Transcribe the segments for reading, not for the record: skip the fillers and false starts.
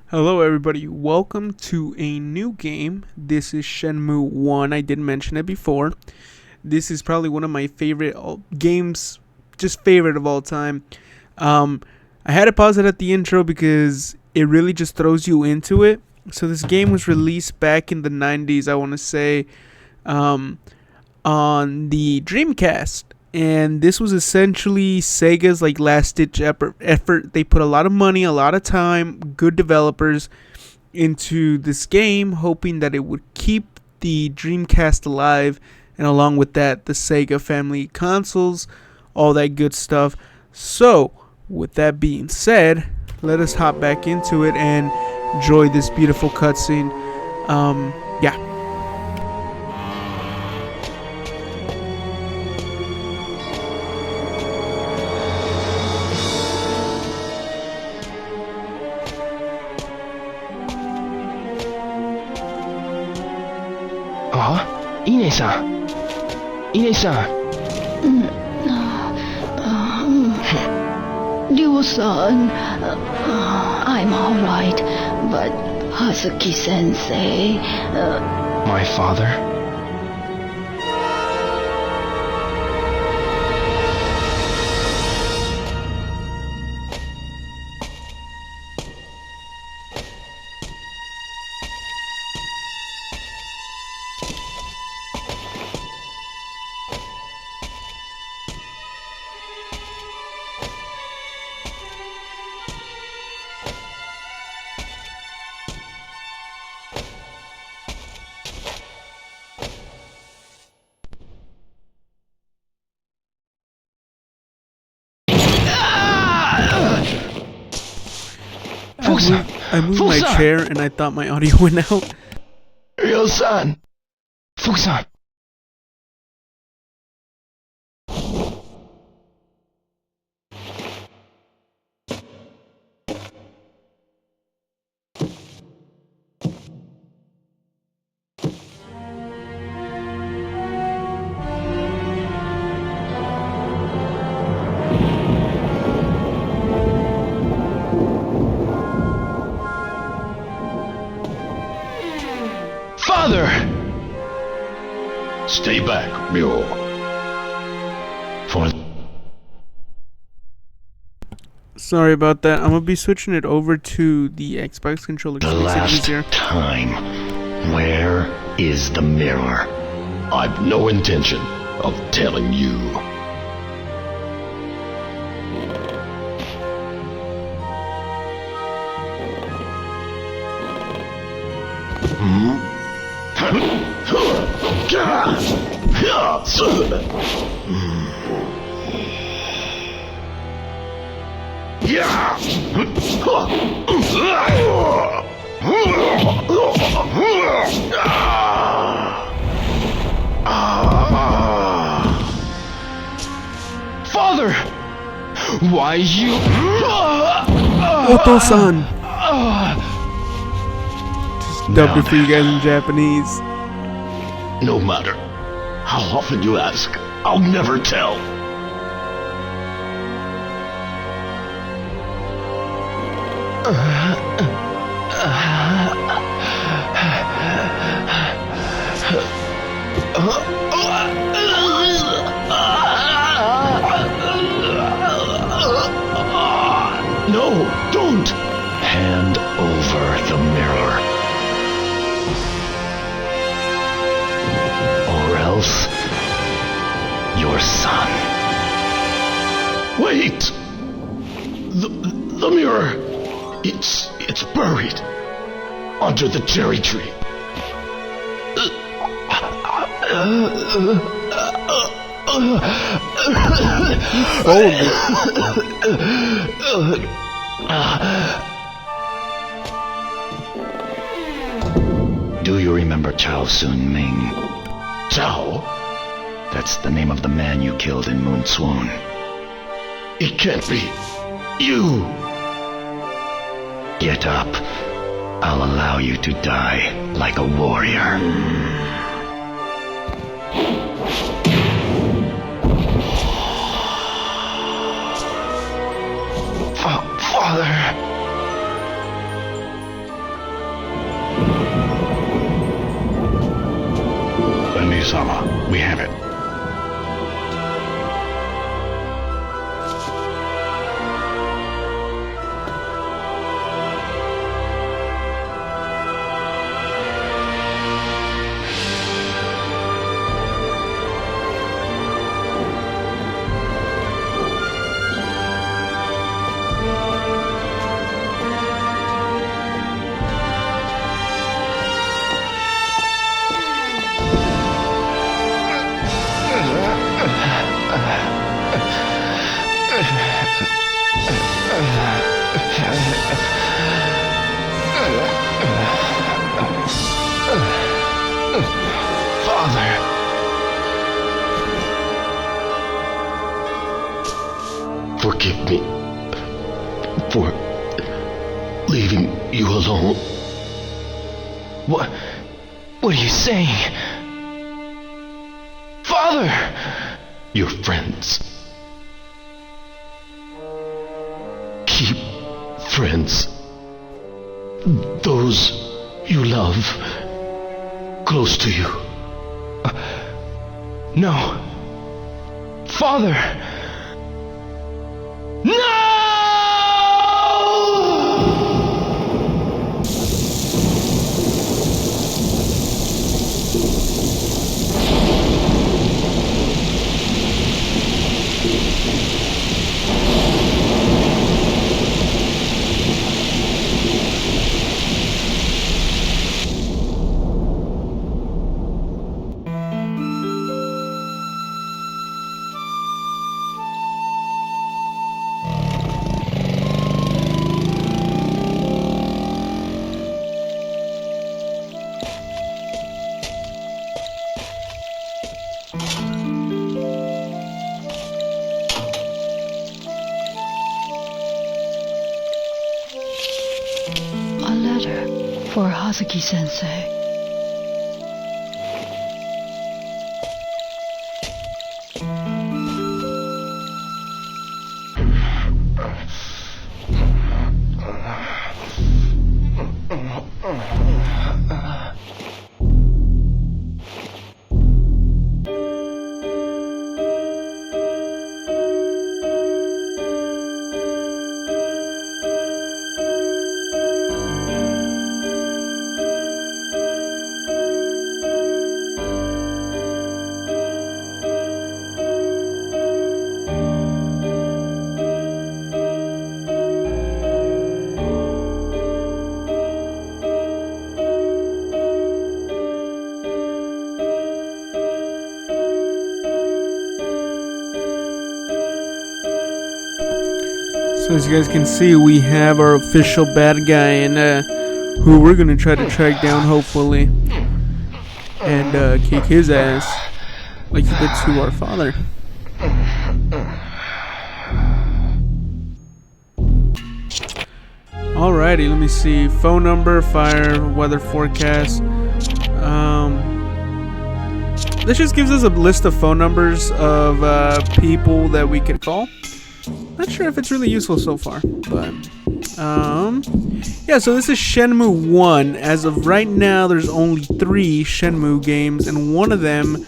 Hello, everybody. Welcome to a new game. This is Shenmue 1. I did mention it before. This is probably one of my favorite games, just favorite of all time. Um, I had to pause it at the intro because it really just throws you into it. So, this game was released back in the 90s, I want to say, um, on the Dreamcast. And this was essentially Sega's like last ditch effort. They put a lot of money, a lot of time, good developers into this game, hoping that it would keep the Dreamcast alive, and along with that, the Sega family consoles, all that good stuff. So, with that being said, let us hop back into it and enjoy this beautiful cutscene. Yeah. あ、稲さん、稲さん。Ryu-san, I'm alright, but Hazuki-sensei, My father? I moved my chair and I thought my audio went out. Ryo-san! Fuku-san! Father! Stay back, Ryo. For Sorry about that. I'm gonna be switching it over to the Xbox controller the to make it last easier. time, where is the mirror? I've no intention of telling you. Father! Why you... Oto-san! Just dubbed it for you guys in Japanese. No matter how often you ask, I'll never tell. No, don't! Hand over the mirror. Or else, your son. Wait! The mirror! It's buried under the cherry tree. Fold it. Do you remember Chao Sun Ming? Chao? That's the name of the man you killed in Moon Swoon. It can't be. You! Get up. I'll allow you to die like a warrior. Father... Ine-sama, we have it. Father! Forgive me for leaving you alone. What are you saying? Father! Your friends. Keep friends. Those you love close to you. No. Father! No! A letter for Hazuki-sensei. So as you guys can see, we have our official bad guy, and who we're gonna try to track down, hopefully, and kick his ass like he did to our father. Alrighty, let me see. Phone number, fire, weather forecast. This just gives us a list of phone numbers of people that we could call. Not sure if it's really useful so far, but yeah. So this is Shenmue 1. As of right now, there's only 3 Shenmue games, and one of them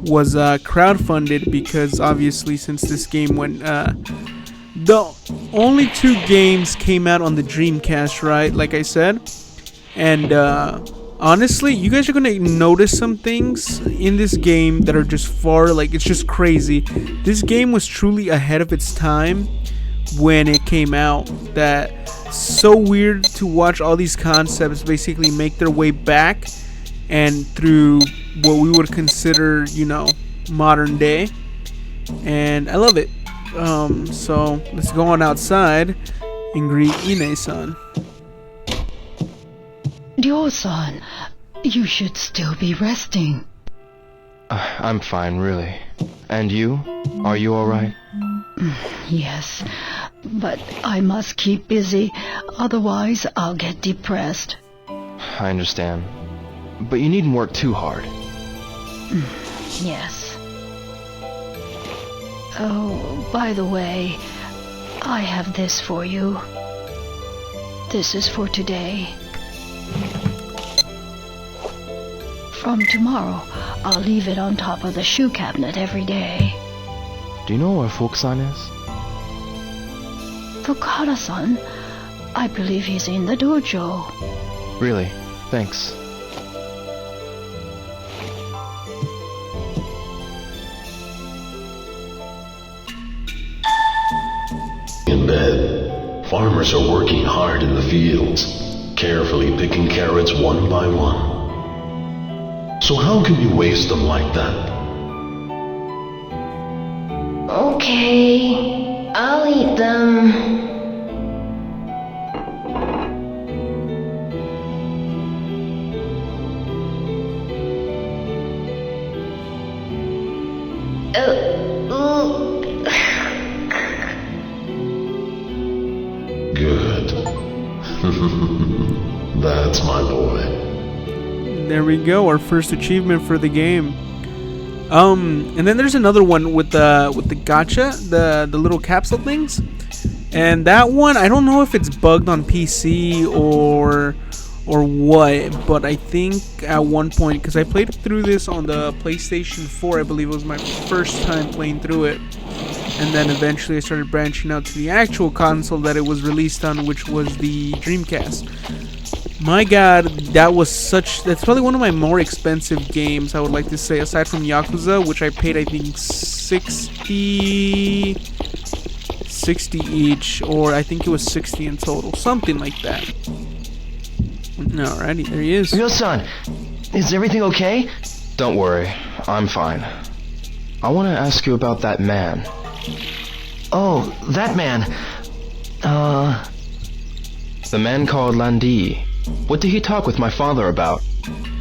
was crowdfunded because obviously, since this game went, the only 2 games came out on the Dreamcast, right? Like I said, and honestly, you guys are gonna notice some things in this game that are just it's just crazy. This game was truly ahead of its time when it came out. That's so weird to watch all these concepts basically make their way back and through what we would consider, modern day. And I love it. So let's go on outside and greet Ine-san. Ryo-san, you should still be resting. I'm fine, really. And you? Are you alright? Yes, but I must keep busy, otherwise I'll get depressed. I understand. But you needn't work too hard. Yes. Oh, by the way, I have this for you. This is for today. From tomorrow, I'll leave it on top of the shoe cabinet every day. Do you know where Fukusan is? Fukara-san, I believe he's in the dojo. Really? Thanks. In bed, farmers are working hard in the fields, carefully picking carrots one by one. So how can you waste them like that? Okay, I'll eat them. Good. That's my boy. There we go, our first achievement for the game. And then there's another one with the gacha, the little capsule things. And that one, I don't know if it's bugged on PC or what, but I think at one point, because I played through this on the PlayStation 4, I believe it was my first time playing through it. And then eventually I started branching out to the actual console that it was released on, which was the Dreamcast. My god, that's probably one of my more expensive games, I would like to say, aside from Yakuza, which I paid, I think, 60 each, or I think it was 60 in total, something like that. Alrighty, there he is. Ryo-san, is everything okay? Don't worry, I'm fine. I want to ask you about that man. Oh, that man. The man called Landi. What did he talk with my father about?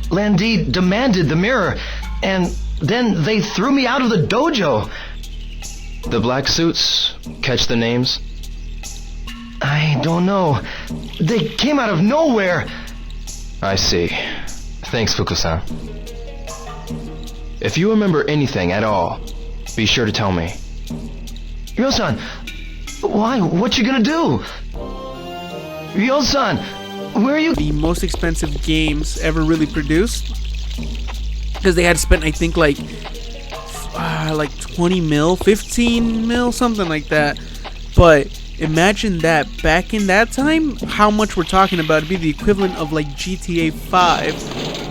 Landi demanded the mirror, and then they threw me out of the dojo. The black suits? Catch the names? I don't know. They came out of nowhere. I see. Thanks, Fuku-san. If you remember anything at all, be sure to tell me. Ryo-san, why? What you gonna do? Ryo-san, where are you? The most expensive games ever really produced, because they had spent, I think, like 20 mil, 15 mil, something like that. But imagine that back in that time, how much we're talking about. It'd be the equivalent of like GTA 5,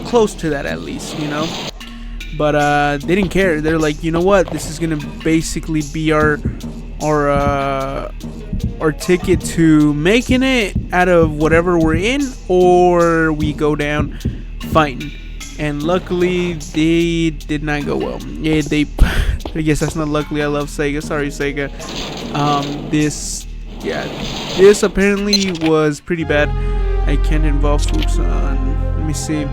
close to that at least, you know. But they didn't care. They're like, you know what, this is gonna basically be our ticket to making it out of whatever we're in, or we go down fighting. And luckily, they did not go well. Yeah, I guess that's not luckily. I love Sega. Sorry, Sega. This apparently was pretty bad. I can't involve Fukusan. Let me see.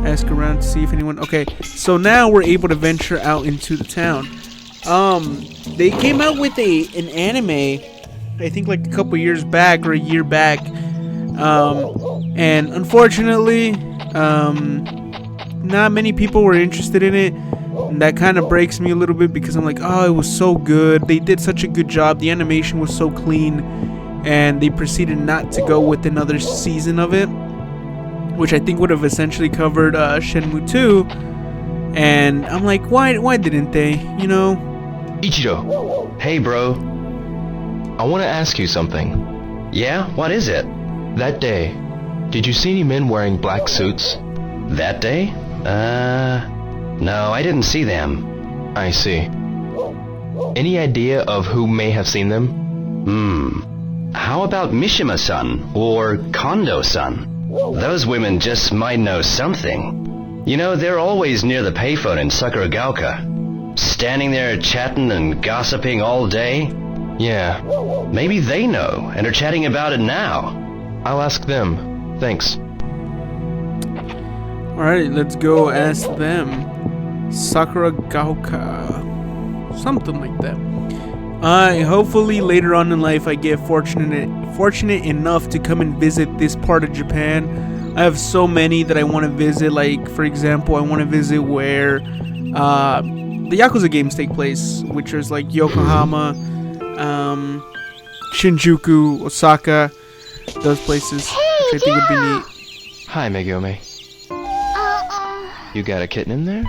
Ask around to see if anyone. Okay, so now we're able to venture out into the town. They came out with an anime, I think like a couple years back or a year back. And unfortunately, not many people were interested in it. And that kind of breaks me a little bit, because I'm like, oh, it was so good. They did such a good job. The animation was so clean. And they proceeded not to go with another season of it, which I think would have essentially covered Shenmue 2. And I'm like, why didn't they? You know? Ichiro. Hey, bro. I want to ask you something. Yeah, what is it? That day, did you see any men wearing black suits? That day? No, I didn't see them. I see. Any idea of who may have seen them? How about Mishima-san or Kondo-san? Those women just might know something. You know, they're always near the payphone in Sakuragaoka. Standing there chatting and gossiping all day. Yeah. Maybe they know and are chatting about it now. I'll ask them. Thanks. Alright, let's go ask them. Sakuragaoka. Something like that. Hopefully later on in life I get fortunate enough to come and visit this part of Japan. I have so many that I want to visit. Like, for example, I want to visit where the Yakuza games take place, which is like Yokohama, Shinjuku, Osaka, those places, which I think would be neat. Hi, Megumi. You got a kitten in there?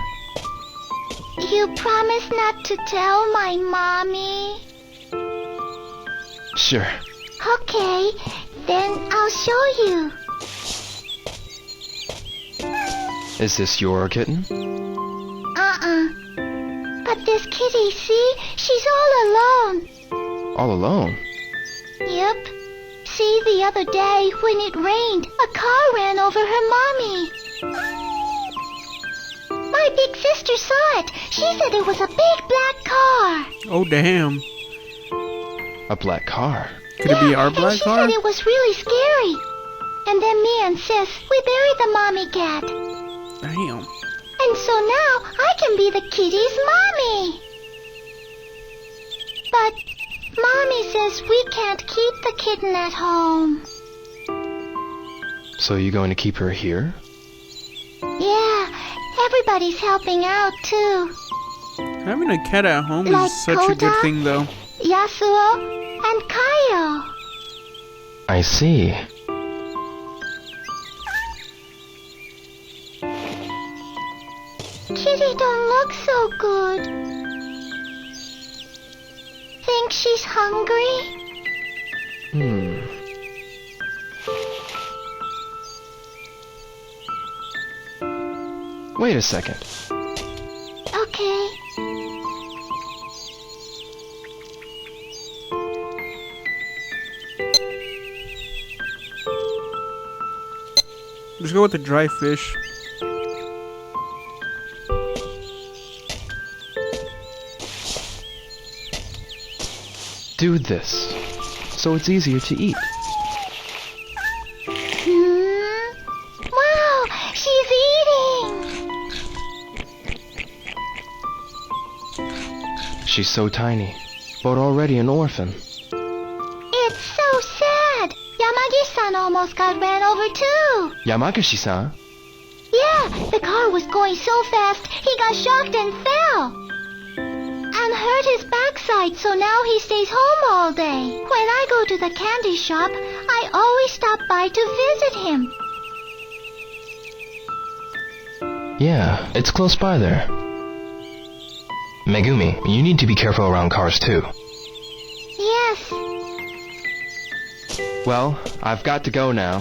You promise not to tell my mommy? Sure. Okay, then I'll show you. Is this your kitten? But this kitty, see? She's all alone. All alone? Yep. See, the other day, when it rained, a car ran over her mommy. My big sister saw it. She said it was a big black car. Oh, damn. A black car? Could it be our and black she car? said it was really scary. And then me and Sis, we buried the mommy cat. Damn. And so now I can be the kitty's mommy. But Mommy says we can't keep the kitten at home. So you going to keep her here? Yeah, everybody's helping out too. Having a cat at home Like is such a good Kota? thing, though. Yasuo and Kaio. I see. Kitty don't look so good. Think she's hungry? Wait a second. Okay. Let's go with the dry fish. Do this, so it's easier to eat. Wow, she's eating. She's so tiny, but already an orphan. It's so sad. Yamagi-san almost got ran over too. Yamagashi-san? Yeah, the car was going so fast, he got shocked and fell. And hurt his backside, so now he stays home all day. When I go to the candy shop, I always stop by to visit him. Yeah, it's close by there. Megumi, you need to be careful around cars too. Yes. Well, I've got to go now.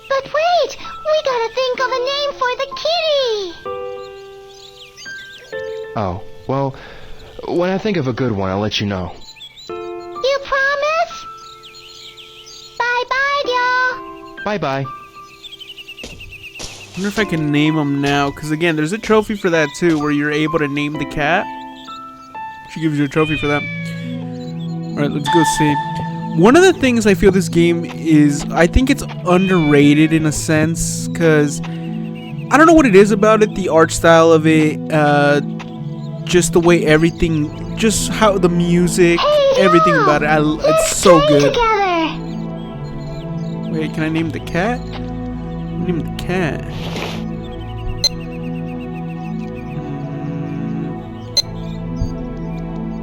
But wait, we gotta think of a name for the kitty. Oh, well, when I think of a good one, I'll let you know. You promise? Bye-bye, y'all. Bye-bye. I wonder if I can name them now, because again, there's a trophy for that too, where you're able to name the cat. She gives you a trophy for that. Alright, let's go see. One of the things I feel this game is, I think it's underrated in a sense, because I don't know what it is about it, the art style of it, just the way everything, just how the music, everything about it, it's so Play good. together. Wait, can I name the cat? Name the cat.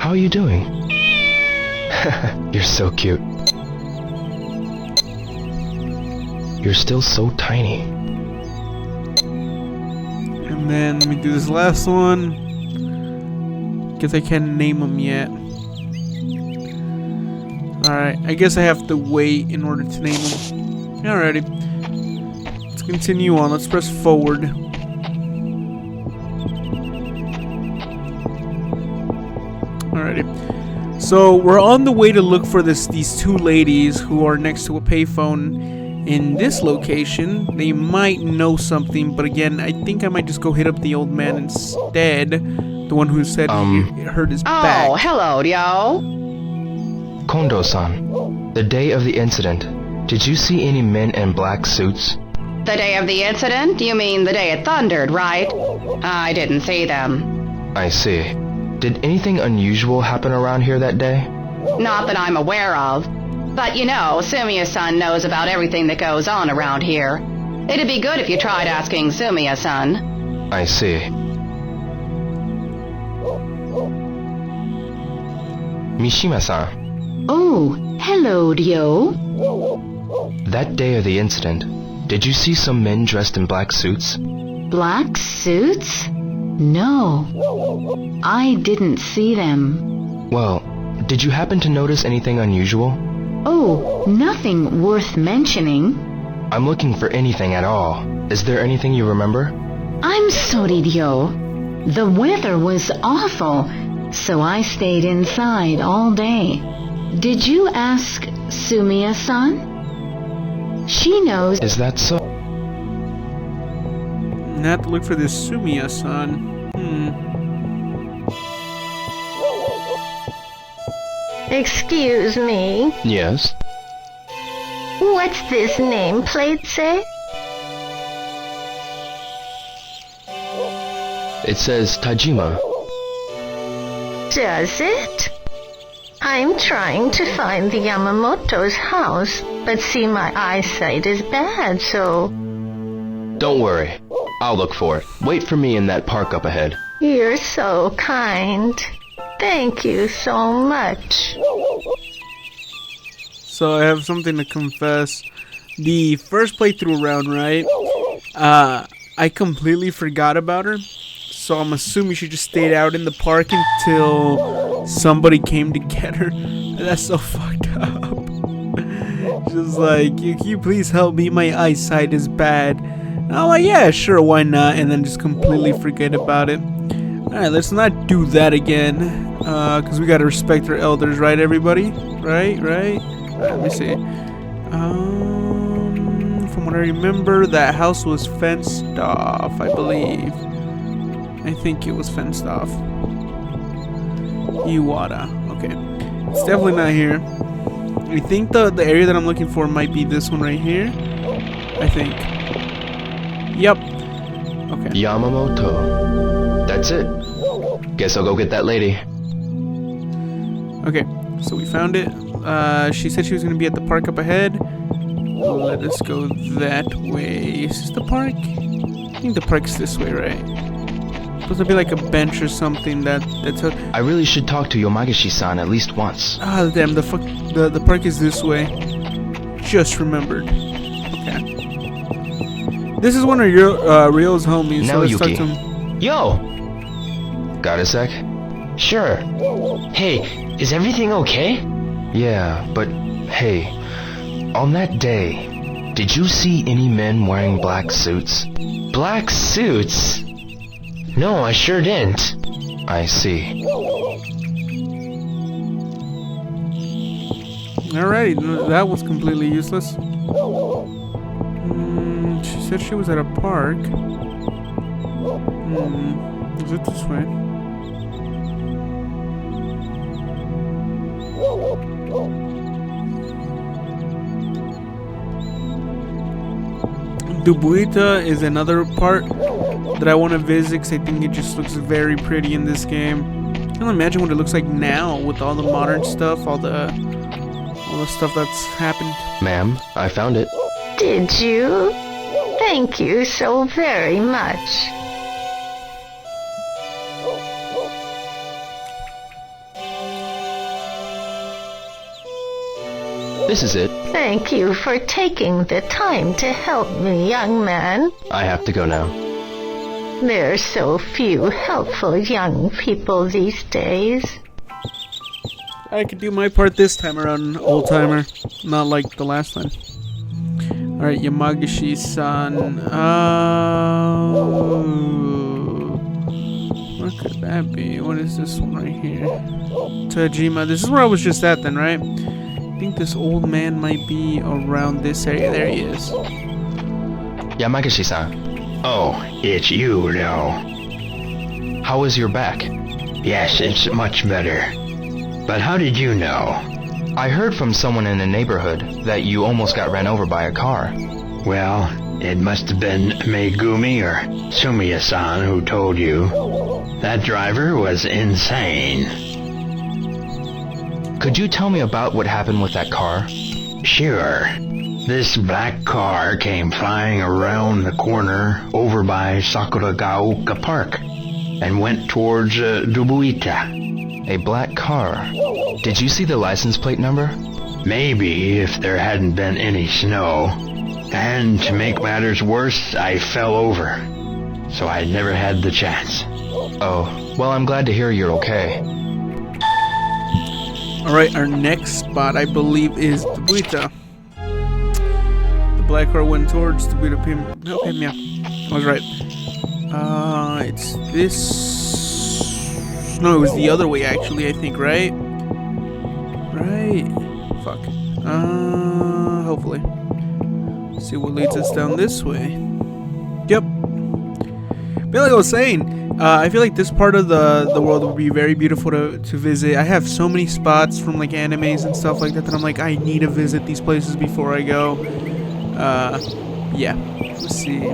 How are you doing? You're so cute. You're still so tiny. And then let me do this last one. Guess I can't name them yet. Alright, I guess I have to wait in order to name them. Alrighty. Let's continue on. Let's press forward. Alrighty. So we're on the way to look for these two ladies who are next to a payphone in this location. They might know something, but again, I think I might just go hit up the old man instead. The one who said he hurt his back. Oh, hello, yo. Kondo-san, the day of the incident, did you see any men in black suits? The day of the incident? You mean the day it thundered, right? I didn't see them. I see. Did anything unusual happen around here that day? Not that I'm aware of. But you know, Sumiya-san knows about everything that goes on around here. It'd be good if you tried asking Sumiya-san. I see. Mishima-san, Oh, hello, Ryo. that day of the incident, Did you see some men dressed in black suits? Black suits? No. I didn't see them. Well, did you happen to notice anything unusual? Oh, nothing worth mentioning. I'm looking for anything at all. Is there anything you remember? I'm sorry, Ryo. The weather was awful, so I stayed inside all day. Did you ask Sumiya-san? She knows. Is that so? Not to look for this Sumiya-san. Excuse me. Yes. What's this nameplate say? It says Tajima. Does it? I'm trying to find the Yamamoto's house, but see, my eyesight is bad, so... Don't worry. I'll look for it. Wait for me in that park up ahead. You're so kind. Thank you so much. So I have something to confess. The first playthrough round, right? I completely forgot about her. So I'm assuming she just stayed out in the park until somebody came to get her. That's so fucked up. Just like, can you please help me? My eyesight is bad. And I'm like, yeah, sure, why not? And then just completely forget about it. Alright, let's not do that again. Because we gotta respect our elders, right, everybody? Right? Alright, let me see. From what I remember, that house was fenced off, I believe. I think it was fenced off. Iwata. Okay. It's definitely not here. I think the area that I'm looking for might be this one right here. I think. Yep. Okay. Yamamoto. That's it. Guess I'll go get that lady. Okay. So we found it. She said she was going to be at the park up ahead. Let us go that way. Is this the park? I think the park's this way, right? Supposed to be like a bench or something that's I really should talk to Yomagishi-san at least once. Ah, damn, the park is this way. Just remembered. Okay. This is one of your Ryo's homies, so Now, let's Yuki. talk to him. Yo! Got a sec? Sure. Hey, is everything okay? Yeah, but hey, on that day, did you see any men wearing black suits? Black suits? No, I sure didn't. I see. Alrighty, that was completely useless. She said she was at a park. Is it this way? Dubuita is another part that I want to visit because I think it just looks very pretty in this game. I can imagine what it looks like now with all the modern stuff, all the stuff that's happened. Ma'am, I found it. Did you? Thank you so very much. This is it. Thank you for taking the time to help me, young man. I have to go now. There are so few helpful young people these days. I could do my part this time around, old timer. Not like the last time. Alright, Yamagishi-san. What could that be? What is this one right here? Tajima. This is where I was just at then, right? I think this old man might be around this area. There he is. Yamagishi-san, Oh, it's you now. how is your back? Yes, it's much better. But how did you know? I heard from someone in the neighborhood that you almost got ran over by a car. Well, it must have been Megumi or Sumiya-san who told you. That driver was insane. Could you tell me about what happened with that car? Sure. This black car came flying around the corner over by Sakuragaoka Park and went towards Dubuita. A black car. Did you see the license plate number? Maybe if there hadn't been any snow. And to make matters worse, I fell over. So I never had the chance. Oh, well, I'm glad to hear you're okay. Alright, our next spot, I believe, is Tabuita. The black car went towards Tabuita. Okay, yeah. I was right. It's this. No, it was the other way, actually, I think, right? Right. Fuck. Hopefully. Let's see what leads us down this way. Yep. But like I was saying, I feel like this part of the world would be very beautiful to visit. I have so many spots from like animes and stuff like that that I'm like, I need to visit these places before I go. Yeah. Let's see.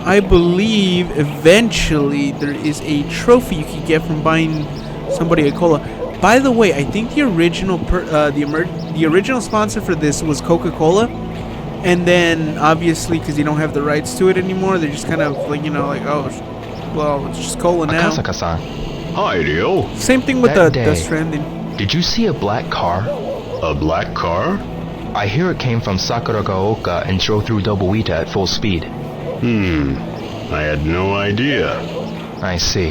I believe eventually there is a trophy you can get from buying somebody a cola. By the way, I think the original the original sponsor for this was Coca-Cola. And then, obviously, because they don't have the rights to it anymore, they're just kind of like, you know, like, oh, well, it's just cola now. Akasaka-san, Hi, Ryo. Same thing with That the day. Stranding. did you see a black car? A black car? I hear it came from Sakuragaoka and drove through Dobuita at full speed. I had no idea. I see.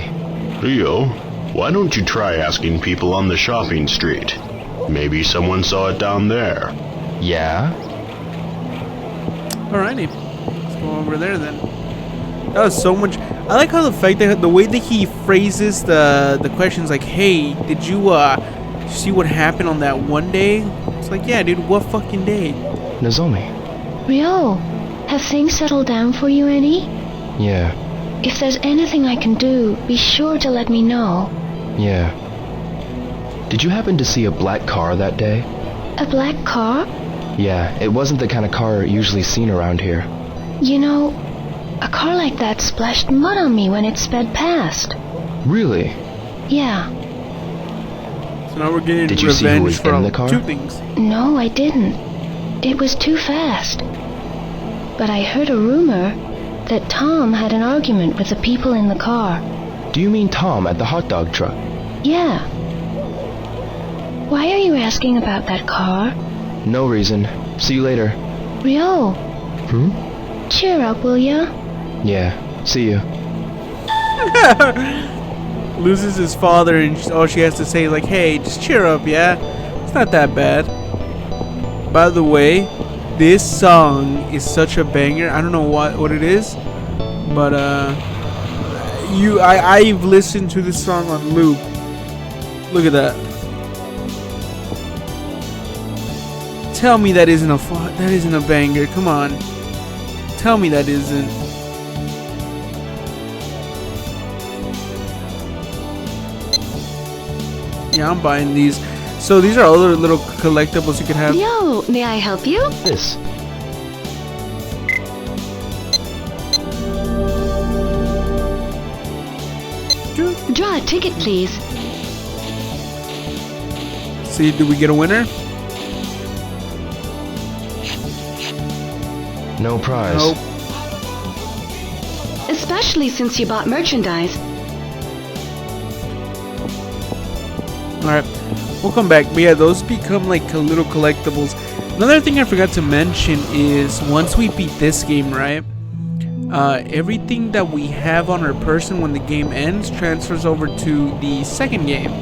Ryo, why don't you try asking people on the shopping street? Maybe someone saw it down there. Yeah? Alrighty. Let's go over there then. That was so much. I like how the way that he phrases the questions like, hey, did you see what happened on that one day? It's like, yeah, dude, what fucking day? Nozomi. Ryo, have things settled down for you any? Yeah. If there's anything I can do, be sure to let me know. Yeah. Did you happen to see a black car that day? A black car? Yeah, it wasn't the kind of car usually seen around here. You know, a car like that splashed mud on me when it sped past. Really? Yeah. So now we're getting Did you see who revenge was for in the car? two things. No, I didn't. It was too fast. But I heard a rumor that Tom had an argument with the people in the car. Do you mean Tom at the hot dog truck? Yeah. Why are you asking about that car? No reason. See you later. Ryo, cheer up, will ya? Yeah, see you. Loses his father, and all she has to say is like, hey, just cheer up, yeah? It's not that bad. By the way, this song is such a banger. I don't know what it is, but I've listened to this song on loop. Look at that. Tell me that isn't a banger. Come on. Tell me that isn't. Yeah, I'm buying these. So these are other little collectibles you can have. Yo, may I help you? This. Draw a ticket, please. See, do we get a winner? No prize. Nope. Especially since you bought merchandise. Alright, we'll come back. But yeah, those become like little collectibles. Another thing I forgot to mention is once we beat this game, right? Everything that we have on our person when the game ends transfers over to the second game.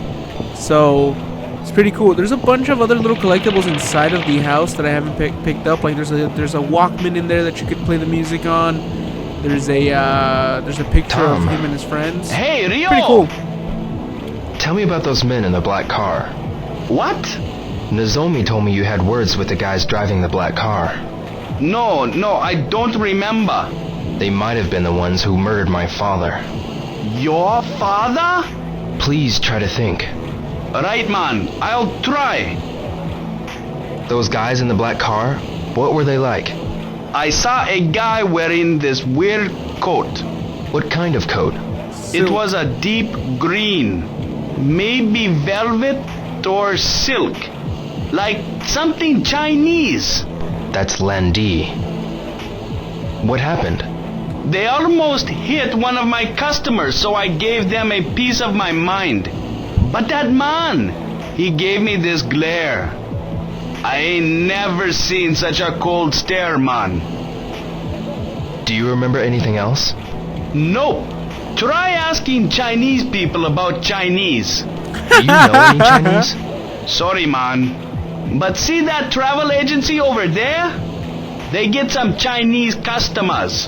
So it's pretty cool. There's a bunch of other little collectibles inside of the house that I haven't picked up. Like there's a Walkman in there that you could play the music on. There's a picture of him and his friends. Hey, Ryo! Pretty cool. Tell me about those men in the black car. What? Nozomi told me you had words with the guys driving the black car. No, I don't remember. They might have been the ones who murdered my father. Your father? Please try to think. Right, man. I'll try. Those guys in the black car, what were they like? I saw a guy wearing this weird coat. What kind of coat? It was a deep green. Maybe velvet or silk. Like something Chinese. That's Landi. What happened? They almost hit one of my customers, so I gave them a piece of my mind. But that man, he gave me this glare. I ain't never seen such a cold stare, man. Do you remember anything else? Nope. Try asking Chinese people about Chinese. Do you know any Chinese? Sorry, man. But see that travel agency over there? They get some Chinese customers.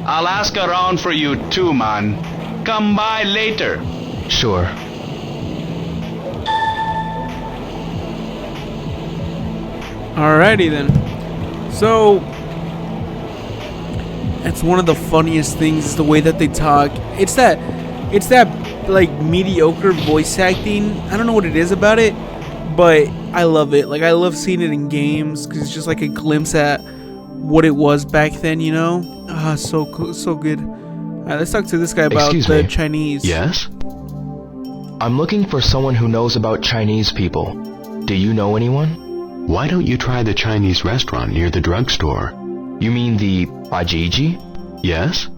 I'll ask around for you too, man. Come by later. Sure. Alrighty then. So it's one of the funniest things is the way that they talk. It's that like mediocre voice acting. I don't know what it is about it, but I love it. Like I love seeing it in games because it's just like a glimpse at what it was back then, you know? Ah, so cool, so good. Alright, let's talk to this guy about Excuse the me. Chinese. Yes? I'm looking for someone who knows about Chinese people. Do you know anyone? Why don't you try the Chinese restaurant near the drugstore? You mean the Bajiji? Yes?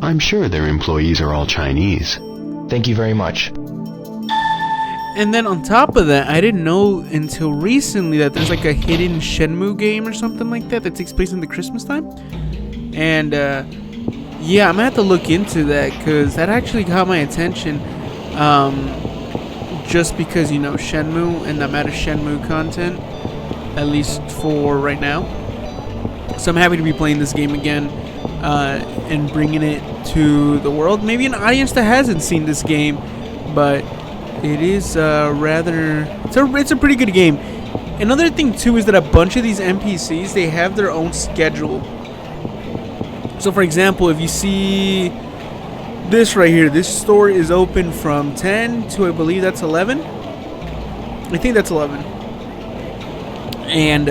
I'm sure their employees are all Chinese. Thank you very much. And then on top of that, I didn't know until recently that there's like a hidden Shenmue game or something like that takes place in the Christmas time. And yeah, I'm gonna have to look into that because that actually caught my attention. Just because, you know, Shenmue, and I'm out of Shenmue content, at least for right now. So I'm happy to be playing this game again and bringing it to the world. Maybe an audience that hasn't seen this game, but it is it's a pretty good game. Another thing too is that a bunch of these NPCs, they have their own schedule. So for example, if you see this right here, this store is open from 10 to I believe that's 11. I think that's 11. And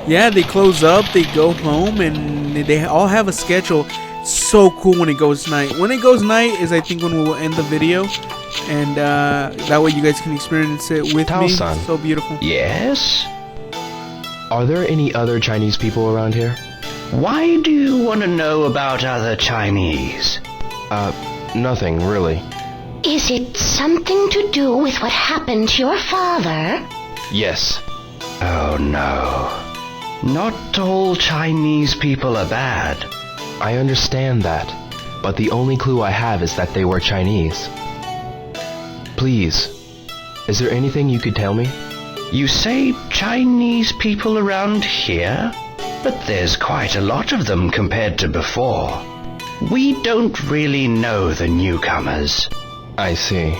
yeah, they close up, they go home, and they all have a schedule. So cool when it goes night. When it goes night is I think when we will end the video, and that way you guys can experience it with me. Tao-san. So beautiful. Yes? Are there any other Chinese people around here? Why do you want to know about other Chinese? Nothing, really. Is it something to do with what happened to your father? Yes. Oh no. Not all Chinese people are bad. I understand that, but the only clue I have is that they were Chinese. Please, is there anything you could tell me? You say Chinese people around here? But there's quite a lot of them compared to before. We don't really know the newcomers. I see.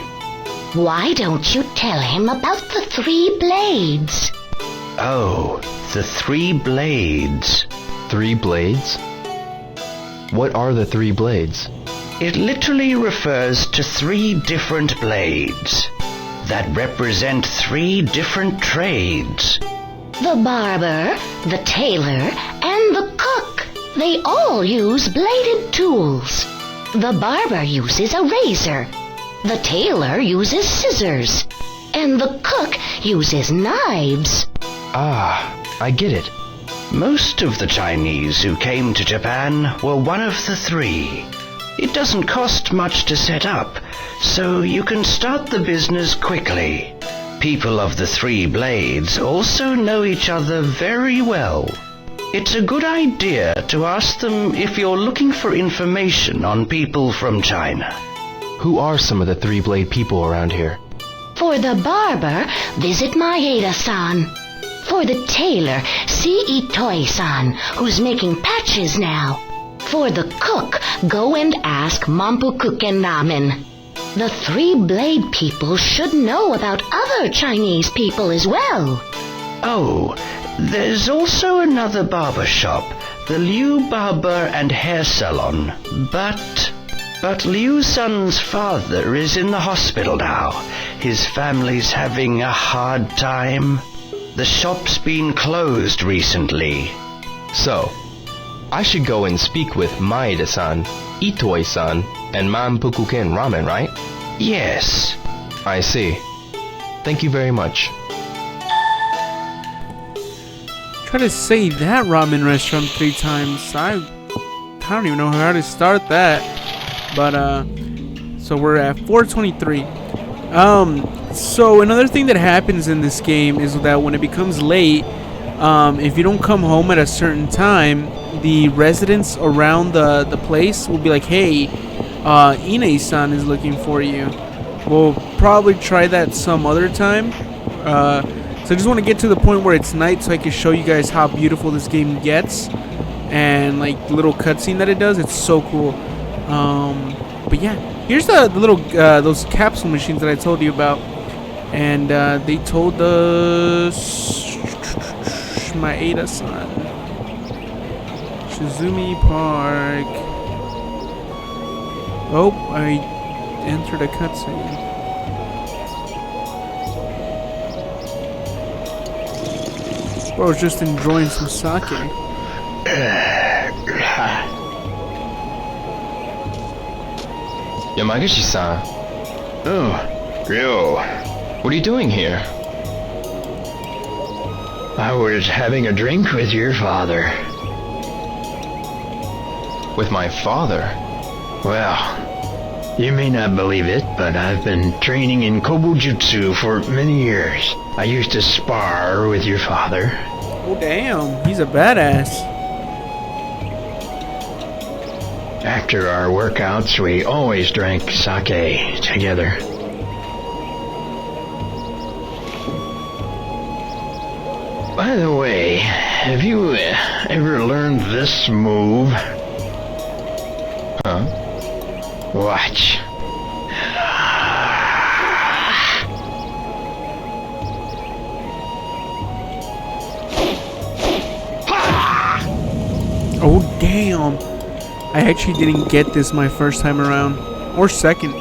Why don't you tell him about the 3 blades? Oh, the 3 blades. 3 blades? What are the 3 blades? It literally refers to 3 different blades that represent 3 different trades. The barber, the tailor, and the cook. They all use bladed tools. The barber uses a razor. The tailor uses scissors. And the cook uses knives. Ah, I get it. Most of the Chinese who came to Japan were one of the 3. It doesn't cost much to set up, so you can start the business quickly. People of the 3 blades also know each other very well. It's a good idea to ask them if you're looking for information on people from China. Who are some of the 3 blade people around here? For the barber, visit Maeda-san. For the tailor, see Itoi-san, who's making patches now. For the cook, go and ask Mampukuken Ramen. The 3 blade people should know about other Chinese people as well. Oh, there's also another barber shop, the Liu Barber and Hair Salon, But Liu's son's father is in the hospital now. His family's having a hard time. The shop's been closed recently. So, I should go and speak with Maeda-san, Itoi-san, and Mampukuken Ramen, right? Yes. I see. Thank you very much. Try to say that ramen restaurant 3 times. I don't even know how to start that. But so we're at 423. So another thing that happens in this game is that when it becomes late, if you don't come home at a certain time, the residents around the place will be like, hey, Ine-san is looking for you. We'll probably try that some other time. So I just want to get to the point where it's night so I can show you guys how beautiful this game gets. And like the little cutscene that it does, it's so cool. But yeah, here's the little those capsule machines that I told you about. And they told us Maeda-san, Shizumi Park. Oh, I entered a cutscene. I was just enjoying some sake. Yamaguchi-san. Oh, Ryo. What are you doing here? I was having a drink with your father. With my father? Well, you may not believe it, but I've been training in Kobujutsu for many years. I used to spar with your father. Oh damn, he's a badass. After our workouts, we always drank sake together. By the way, have you ever learned this move? Huh? Watch. Oh damn. I actually didn't get this my first time around. Or second.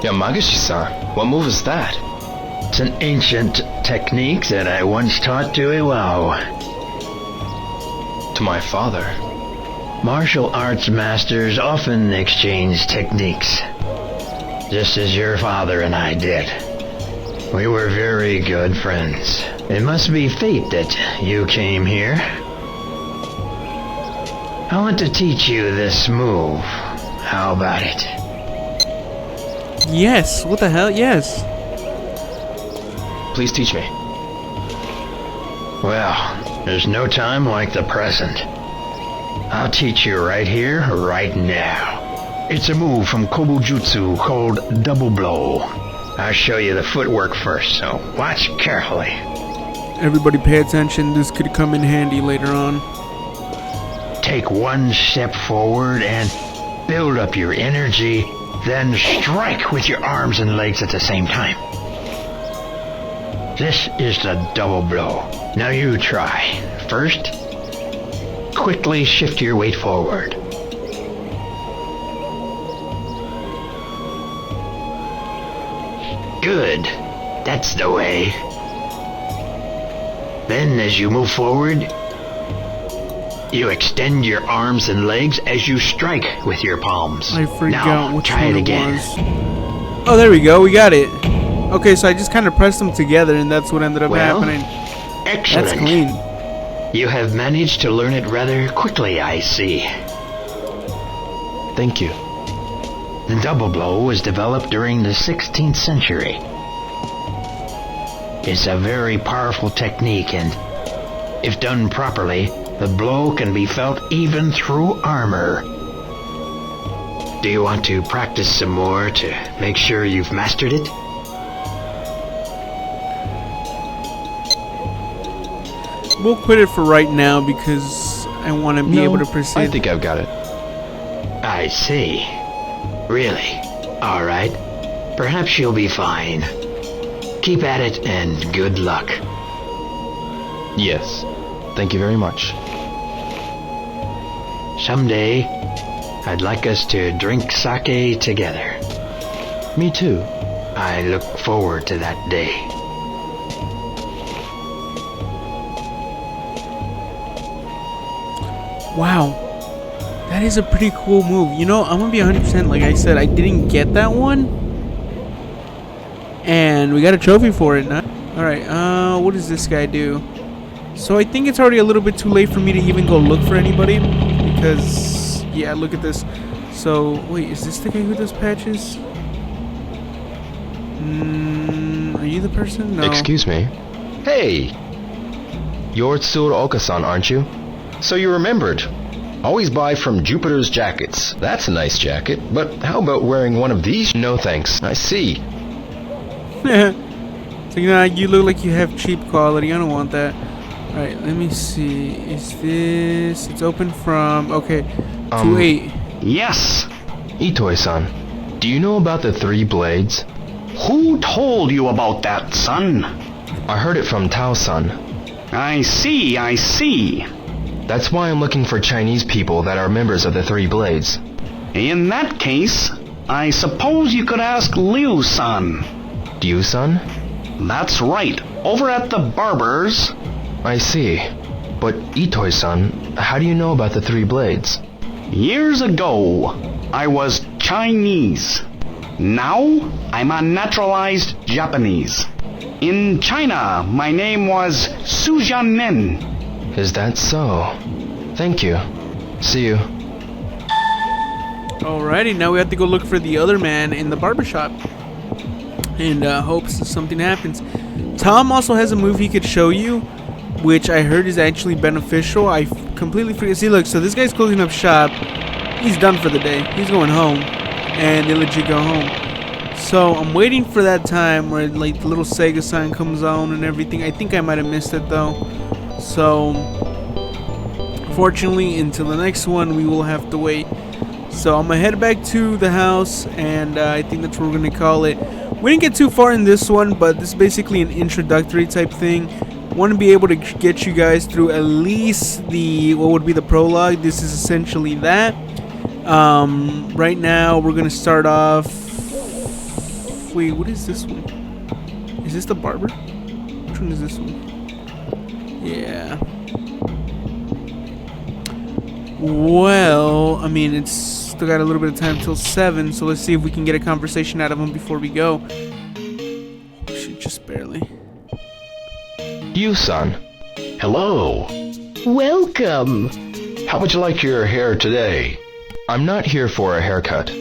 Yamaguchi-san, what move is that? It's an ancient technique that I once taught to Iwao. To my father. Martial arts masters often exchange techniques, just as your father and I did. We were very good friends. It must be fate that you came here. I want to teach you this move. How about it? Yes, what the hell? Yes. Please teach me. Well, there's no time like the present. I'll teach you right here, right now. It's a move from Kobujutsu called Double Blow. I'll show you the footwork first, so watch carefully. Everybody pay attention, this could come in handy later on. Take one step forward and build up your energy, then strike with your arms and legs at the same time. This is the double blow. Now you try. First, quickly shift your weight forward. Good. That's the way. Then as you move forward, you extend your arms and legs as you strike with your palms. I forgot which try one it again. was. Oh, there we go. We got it. Okay, so I just kind of pressed them together, and that's what ended up happening. Excellent. That's clean. You have managed to learn it rather quickly, I see. Thank you. The double blow was developed during the 16th century. It's a very powerful technique, and if done properly, the blow can be felt even through armor. Do you want to practice some more to make sure you've mastered it? We'll quit it for right now because I want to be able to proceed. I think I've got it. I see. Really? Alright. Perhaps you'll be fine. Keep at it and good luck. Yes. Thank you very much. Someday, I'd like us to drink sake together. Me too. I look forward to that day. Wow. That is a pretty cool move. You know, I'm going to be 100%, like I said, I didn't get that one. And we got a trophy for it. Alright, what does this guy do? So I think it's already a little bit too late for me to even go look for anybody. Because, yeah, look at this. So, wait, is this the guy who does patches? Are you the person? No. Excuse me. Hey! You're Tsuruoka-san, aren't you? So you remembered. Always buy from Jupiter's Jackets. That's a nice jacket, but how about wearing one of these? No thanks. I see. So, you look like you have cheap quality. I don't want that. Alright, let me see. Is this... It's open from... Okay. 2-8. Yes. Itoi-san, do you know about the 3 blades? Who told you about that, son? I heard it from Tao-san. I see. That's why I'm looking for Chinese people that are members of the 3 blades. In that case, I suppose you could ask Liu-san. Liu-san? That's right, over at the barber's. I see. But Itoi-san, how do you know about the 3 blades? Years ago, I was Chinese. Now, I'm a naturalized Japanese. In China, my name was Su Jianmen. Is that so? Thank you. See you. Alrighty, now we have to go look for the other man in the barbershop. And hopes something happens. Tom also has a move he could show you, which I heard is actually beneficial. I completely forget. See, look, so this guy's closing up shop. He's done for the day. He's going home. And they legit go home. So I'm waiting for that time where like the little Sega sign comes on and everything. I think I might have missed it though. So fortunately, until the next one, we will have to wait. So I'm gonna head back to the house, and I think that's what we're gonna call it. We didn't get too far in this one, but this is basically an introductory type thing. Want to be able to get you guys through at least the what would be the prologue. This is essentially that. Right now we're gonna start off. Wait, what is this one? Is this the barber? Which one is this one? Yeah. Well, I mean, it's still got a little bit of time till 7, so let's see if we can get a conversation out of him before we go. Oh, shit, just barely. Liu-san. Hello. Welcome. How would you like your hair today? I'm not here for a haircut.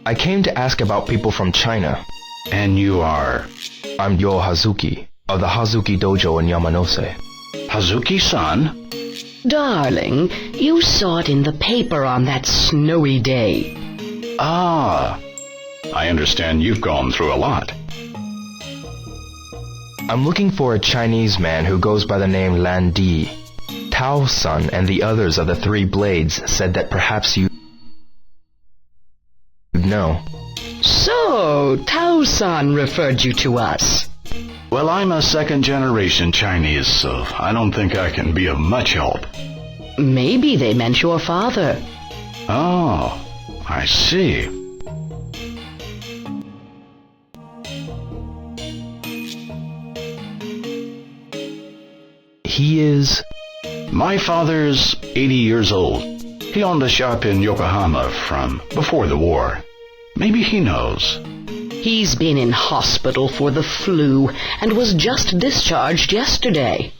I came to ask about people from China. And you are? I'm Yo Hazuki, of the Hazuki Dojo in Yamanose. Hazuki-san? Darling, you saw it in the paper on that snowy day. Ah, I understand you've gone through a lot. I'm looking for a Chinese man who goes by the name Lan Di. Tao-san and the others of the 3 blades said that perhaps you know. So, Tao-san referred you to us. Well, I'm a second-generation Chinese, so I don't think I can be of much help. Maybe they meant your father. Oh, I see. He is... My father's 80 years old. He owned a shop in Yokohama from before the war. Maybe he knows. He's been in hospital for the flu and was just discharged yesterday.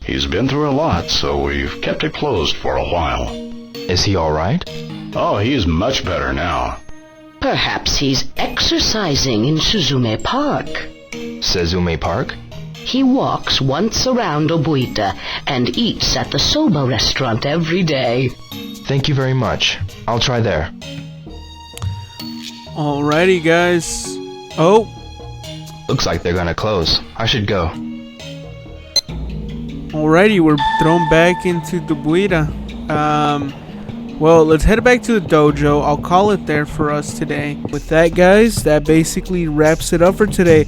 He's been through a lot, so we've kept it closed for a while. Is he alright? Oh, he's much better now. Perhaps he's exercising in Suzume Park. Suzume Park? He walks once around Obuita and eats at the soba restaurant every day. Thank you very much. I'll try there. Alrighty, guys. Oh. Looks like they're gonna close. I should go. Alrighty, we're thrown back into the Buita. Well, let's head back to the dojo. I'll call it there for us today. With that, guys, that basically wraps it up for today.